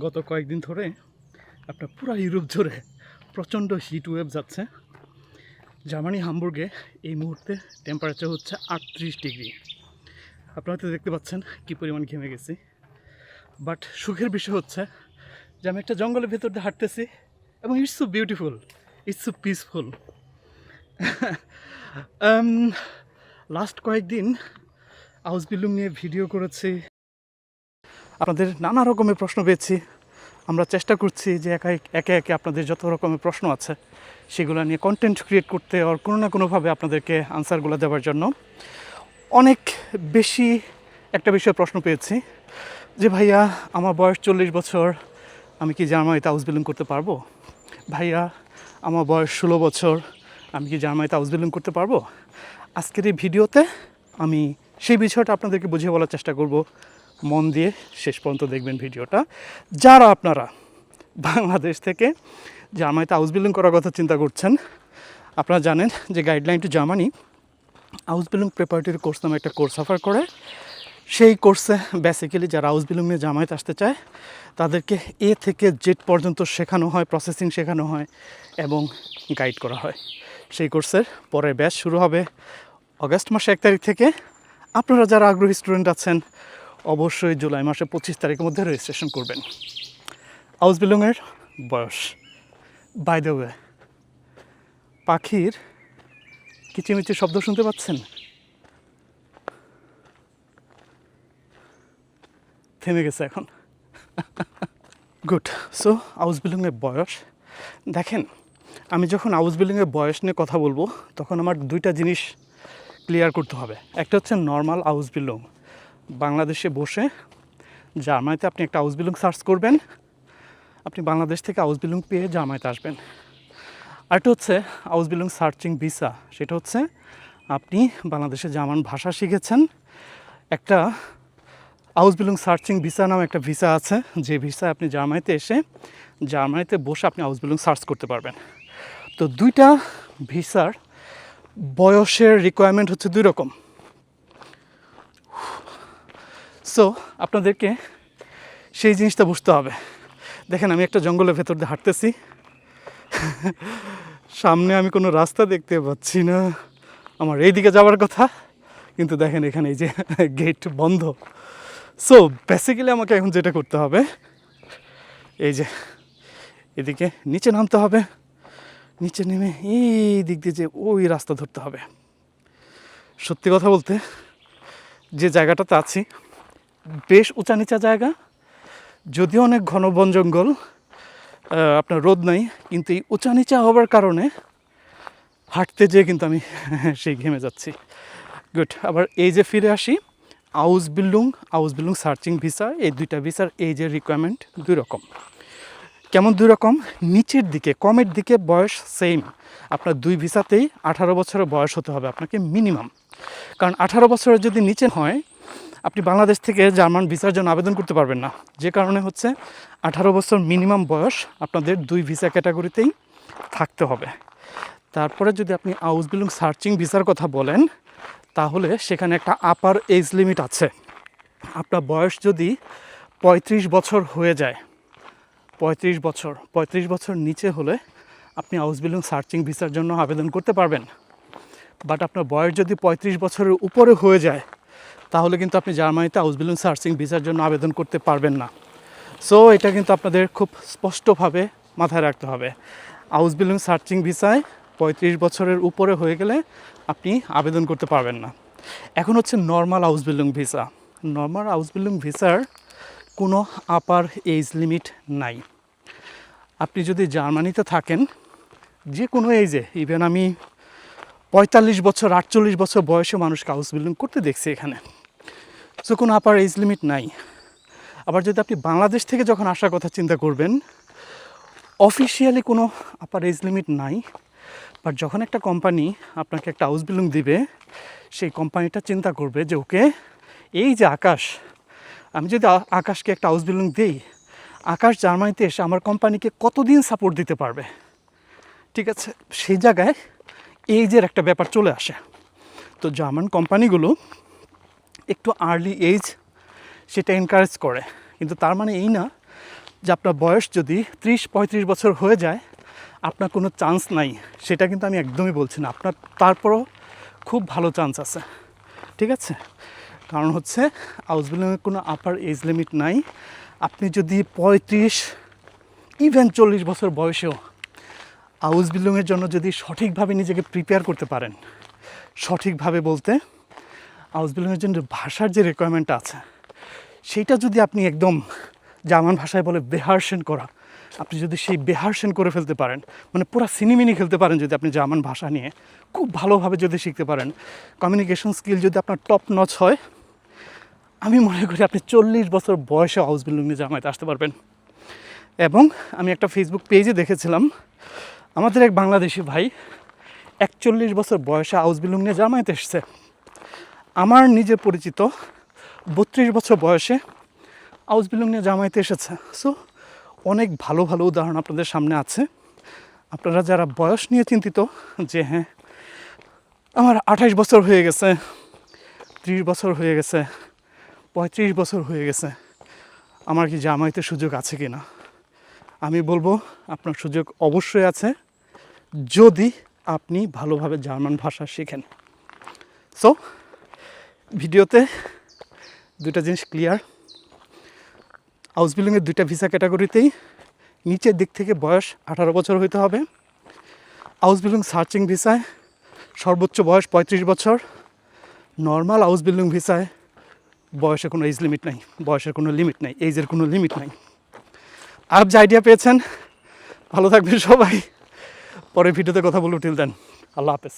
গত কয়েকদিন ধরে আপনার পুরো ইউরোপ জুড়ে প্রচণ্ড হিট ওয়েভ যাচ্ছে। জার্মানি হামবুর্গে এই মুহূর্তে টেম্পারেচার হচ্ছে 38 ডিগ্রি। আপনারা তো দেখতে পাচ্ছেন কী পরিমাণ ঘেমে গেছি। বাট সুখের বিষয় হচ্ছে যে আমি একটা জঙ্গলের ভেতর দিয়ে হাঁটতেছি এবং it's so beautiful, it's so peaceful. Last কয়েকদিন আউসবিলুং নিয়ে ভিডিও করেছি, আপনাদের নানা রকমের প্রশ্ন পেয়েছি। আমরা চেষ্টা করছি যে একে একে আপনাদের যত রকমের প্রশ্ন আছে সেগুলো নিয়ে কন্টেন্ট ক্রিয়েট করতে আর কোনো না কোনোভাবে আপনাদেরকে আনসারগুলো দেওয়ার জন্য। অনেক বেশি একটা বিষয়ে প্রশ্ন পেয়েছি যে ভাইয়া আমার বয়স 40 বছর, আমি কি জার্মানিতে আউসবিলুং করতে পারবো? ভাইয়া আমার বয়স 16 বছর, আমি কি জার্মানিতে আউসবিলুং করতে পারবো? আজকের এই ভিডিওতে আমি সেই বিষয়টা আপনাদেরকে বুঝিয়ে বলার চেষ্টা করব। মন দিয়ে শেষ পর্যন্ত দেখবেন ভিডিওটা। যারা আপনারা বাংলাদেশ থেকে জার্মানিতে আউসবিলুং করার কথা চিন্তা করছেন, আপনারা জানেন যে guideline to Germany Ausbildung preparatory course নামে একটা কোর্স অফার করে। সেই কোর্সে বেসিক্যালি যারা আউসবিলুং নিয়ে জার্মানিতে আসতে চায় তাদেরকে এ থেকে জেড পর্যন্ত শেখানো হয়, প্রসেসিং শেখানো হয় এবং গাইড করা হয়। সেই কোর্সের পরের ব্যাচ শুরু হবে অগাস্ট মাসে 1 তারিখ থেকে। আপনারা যারা আগ্রহী স্টুডেন্ট আছেন অবশ্যই জুলাই মাসে 25 তারিখের মধ্যে রেজিস্ট্রেশন করবেন। আউসবিলুংয়ের বয়স, বাই দ্য ওয়ে, পাখির কিচিমিচির শব্দ শুনতে পাচ্ছেন? থেমে গেছে এখন। গুড। সো আউসবিলুংয়ের বয়স দেখেন, আমি যখন আউসবিলুংয়ের বয়স নিয়ে কথা বলবো তখন আমার দুইটা জিনিস ক্লিয়ার করতে হবে। একটা হচ্ছে নর্মাল আউসবিলুং, বাংলাদেশে বসে জার্মানিতে আপনি একটা আউসবিলুং সার্চ করবেন, আপনি বাংলাদেশ থেকে আউসবিলুং পেয়ে জার্মানিতে আসবেন। আরেকটা হচ্ছে আউসবিলুং সার্চিং ভিসা, সেটা হচ্ছে আপনি বাংলাদেশে জার্মান ভাষা শিখেছেন, একটা আউসবিলুং সার্চিং ভিসা নামে একটা ভিসা আছে, যে ভিসা আপনি জার্মানিতে এসে জার্মানিতে বসে আপনি আউসবিলুং সার্চ করতে পারবেন। তো দুইটা ভিসার বয়সের রিকোয়ারমেন্ট হচ্ছে দুই রকম। সো আপনাদেরকে সেই জিনিসটা বুঝতে হবে। দেখেন, আমি একটা জঙ্গলের ভেতর দিয়ে হাঁটতেছি, সামনে আমি কোনো রাস্তা দেখতে পাচ্ছি না, আমার এই দিকে যাওয়ার কথা, কিন্তু দেখেন এখানে এই যে গেট বন্ধ। সো বেসিক্যালি আমাকে এখন যেটা করতে হবে, এই যে এদিকে নিচে নামতে হবে, নিচে নেমে এই দিক দিয়ে যে ওই রাস্তা ধরতে হবে। সত্যি কথা বলতে যে জায়গাটাতে আছি বেশ উঁচা নিচা জায়গা, যদিও অনেক ঘন বন জঙ্গল, আপনার রোদ নাই, কিন্তু এই উঁচা নিচা হওয়ার কারণে হাঁটতে যেয়ে কিন্তু আমি সেই ঘেমে যাচ্ছি। গুড। আবার এই যে ফিরে আসি, আউসবিলুং সার্চিং ভিসা, এই দুইটা ভিসার এই যে রিকোয়ারমেন্ট দুই রকম। কেমন দুই রকম? নিচের দিকে কমের দিকে বয়স সেম, আপনার দুই ভিসাতেই 18 বছরের বয়স হতে হবে আপনাকে মিনিমাম। কারণ 18 বছরের যদি নিচে হয় আপনি বাংলাদেশ থেকে জার্মান ভিসার জন্য আবেদন করতে পারবেন না, যে কারণে হচ্ছে 18 বছর মিনিমাম বয়স আপনাদের দুই ভিসা ক্যাটাগরিতেই থাকতে হবে। তারপরে যদি আপনি আউসবিলুং সার্চিং ভিসার কথা বলেন তাহলে সেখানে একটা আপার এজ লিমিট আছে। আপনার বয়স যদি 35 বছর হয়ে যায়, 35 বছর নিচে হলে আপনি আউসবিলুং সার্চিং ভিসার জন্য আবেদন করতে পারবেন। বাট আপনার বয়স যদি 35 বছরের উপরে হয়ে যায় তাহলে কিন্তু আপনি জার্মানিতে আউসবিলুং সার্চিং ভিসার জন্য আবেদন করতে পারবেন না। সো এটা কিন্তু আপনাদের খুব স্পষ্টভাবে মাথায় রাখতে হবে। আউসবিলুং সার্চিং ভিসায় 35 বছরের উপরে হয়ে গেলে আপনি আবেদন করতে পারবেন না। এখন হচ্ছে নর্মাল আউসবিলুং ভিসা। নর্মাল আউসবিলুং ভিসার কোনো আপার এজ লিমিট নাই। আপনি যদি জার্মানিতে থাকেন যে কোনো এজে, ইভেন আমি 45 বছর 48 বছর বয়সে মানুষকে আউসবিলুং করতে দেখছি এখানে, সো কোনো আপার এজ লিমিট নাই। আবার যদি আপনি বাংলাদেশ থেকে যখন আসার কথা চিন্তা করবেন, অফিসিয়ালি কোনো আপার এজ লিমিট নাই। বাট যখন একটা কোম্পানি আপনাকে একটা আউসবিলুং দিবে, সেই কোম্পানিটা চিন্তা করবে যে ওকে, এই যে আকাশ, আমি যদি আকাশকে একটা আউসবিলুং দিই, আকাশ জার্মানিতে এসে আমার কোম্পানিকে কতদিন সাপোর্ট দিতে পারবে, ঠিক আছে? সেই জায়গায় এইজের একটা ব্যাপার চলে আসে। তো জার্মান কোম্পানিগুলো একটু আর্লি এজ সেটা এনকারেজ করে, কিন্তু তার মানে এই না যে আপনার বয়স যদি 30-35 বছর হয়ে যায় আপনার কোনো চান্স নাই, সেটা কিন্তু আমি একদমই বলছি না। আপনার তারপরও খুব ভালো চান্স আছে, ঠিক আছে? কারণ হচ্ছে হাউস বিল্ডিংয়ের কোনো আপার এজ লিমিট নাই। আপনি যদি 35 ইভেন 40 বছর বয়সেও হাউস বিল্ডিংয়ের জন্য যদি সঠিকভাবে নিজেকে প্রিপেয়ার করতে পারেন, সঠিকভাবে বলতে হাউস বিল্ডিংয়ের জন্য ভাষার যে রিকোয়ারমেন্টটা আছে সেইটা যদি আপনি একদম জার্মান ভাষায় বলে বেহার্সেন করা, আপনি যদি সেই বেহার্সেন করে ফেলতে পারেন, মানে পুরো সিনেমিনি খেলতে পারেন যদি আপনি জার্মান ভাষা নিয়ে খুব ভালোভাবে যদি শিখতে পারেন, কমিউনিকেশন স্কিল যদি আপনার টপ নচ হয়, আমি মনে করি আপনি 40 বছর বয়সে হাউস বিল্ডিং নিয়ে জামায়াতে আসতে পারবেন। এবং আমি একটা ফেসবুক পেজে দেখেছিলাম আমাদের এক বাংলাদেশি ভাই 41 বছর বয়সে হাউস বিল্ডিং নিয়ে জামায়াতে এসেছে। আমার নিজের পরিচিত 32 বছর বয়সে হাউস বিল্ডিং নিয়ে জামায়াতে এসেছে। সো অনেক ভালো ভালো উদাহরণ আপনাদের সামনে আছে। আপনারা যারা বয়স নিয়ে চিন্তিত যে হ্যাঁ আমার 28 বছর হয়ে গেছে, 30 বছর হয়ে গেছে, 35 বছর হয়ে গেছে, আমার কি জামায়াতের সুযোগ আছে কি না, আমি বলবো আপনার সুযোগ অবশ্যই আছে যদি আপনি ভালোভাবে জার্মান ভাষা শেখেন। সো ভিডিওতে দুটা জিনিস ক্লিয়ার। হাউস বিল্ডিংয়ের দুইটা ভিসা ক্যাটাগরিতেই নিচের দিক থেকে বয়স 18 বছর হইতে হবে। হাউস বিল্ডিং সার্চিং ভিসায় সর্বোচ্চ বয়স 35 বছর। নর্মাল হাউস বিল্ডিং ভিসায় বয়সের কোনো এজ লিমিট নাই, বয়সের কোনো লিমিট নাই, এজের কোনো লিমিট নাই। আর যে আইডিয়া পেয়েছেন, ভালো থাকবেন সবাই। পরে ভিডিওতে কথা বলবো। টিল দেন, আল্লাহ হাফেজ।